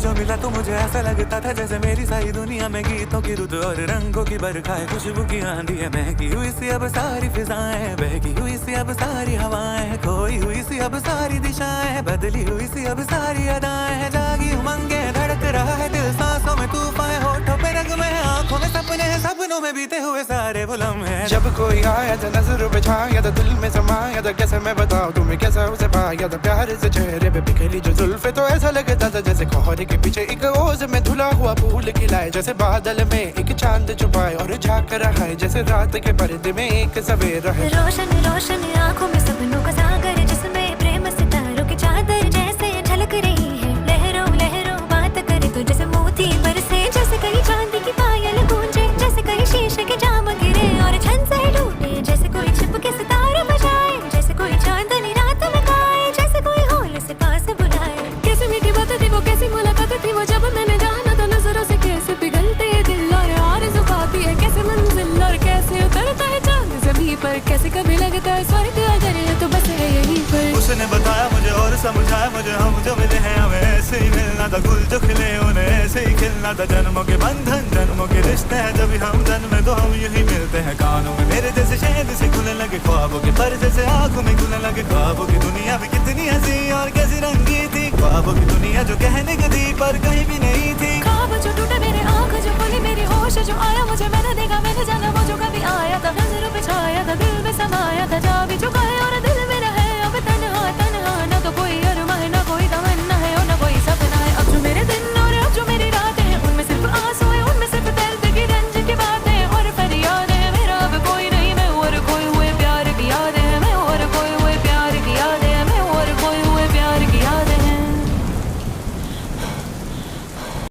जो मिला तो मुझे ऐसा लगता था जैसे मेरी सारी दुनिया में गीतों की रुत और रंगों की बरखा है, खुशबू की आंधी है, महकी हुई सी अब सारी फिजाएं, बहकी हुई सी अब सारी हवाएं, खोई हुई सी अब सारी दिशाएं, बदली हुई सी अब सारी अदाएं, जागी उमंगे धड़क रहा है दिल, सांसों में तूफान, होठों पे नगमे हैं, आंखों में सपने हैं, सपनों में बीते हुए सारे वो लम्हे। जब कोई आया था नजरों पे छाया था, दिल में समाया था, कैसे मैं बताऊं तुम्हें कैसा उसे पाया था, प्यार से चेहरे पे बिखरी जो जुल्फे, तो ऐसा लगता था जैसे कोहरे के पीछे एक ओस में धुला हुआ फूल खिलाए, जैसे बादल में एक चांद छुपाए और झांक रहा है, जैसे रात के पर्दे में एक सवेरा है। रोशन रोशन आंखों में सपनों का सागर, जिसमें प्रेम सितारों की चादर जैसे झलक रही है, लहरों लहरों बात करे तो जैसे मोती बरसे, जैसे कहीं चांदी की पायल गूंजे, जैसे कहीं शीशे के जाम गिरे और छन से टूटे, जैसे कोई छिप के सितारे बजाए, जैसे कोई चांदनी रात में गाए, जैसे कोई होल से पास बुलाए। कैसी मीठी बात थी वो, कैसी मुलाकात थी वो, जब मैंने जाना था नजरों से कैसे पिघलते दिल और आरज़ू पाती है, कैसे मंजिल और कैसे उतरता है चांद ज़मीं पर, कैसे कभी लगता है स्वर्ग अगर है तो बस है यहीं पर। उसने बताया मुझे और समझाया मुझे, हम जो मिले हैं हमें ऐसे ही मिलना था, गुल जो खिले उन्हें ऐसे ही खिलना था, जन्मों के बंधन जन्मों के रिश्ते हैं, जब हम जन्मे तो हम यही मिलते हैं, कानों में मेरे जैसे शहद से खुलने लगे ख्वाबों के पर्दे से, आंखों में खुलने लगे ख्वाबों की दुनिया में, कितनी हंसी और कैसी रंगी थी ख्वाबों की दुनिया जो कहने की थी पर कहीं भी नहीं थी। ख्वाब जो टूटे मेरे, आँख जो खुली मेरी, होश जो आया मुझे, मैंने देखा मैंने जाना वो जो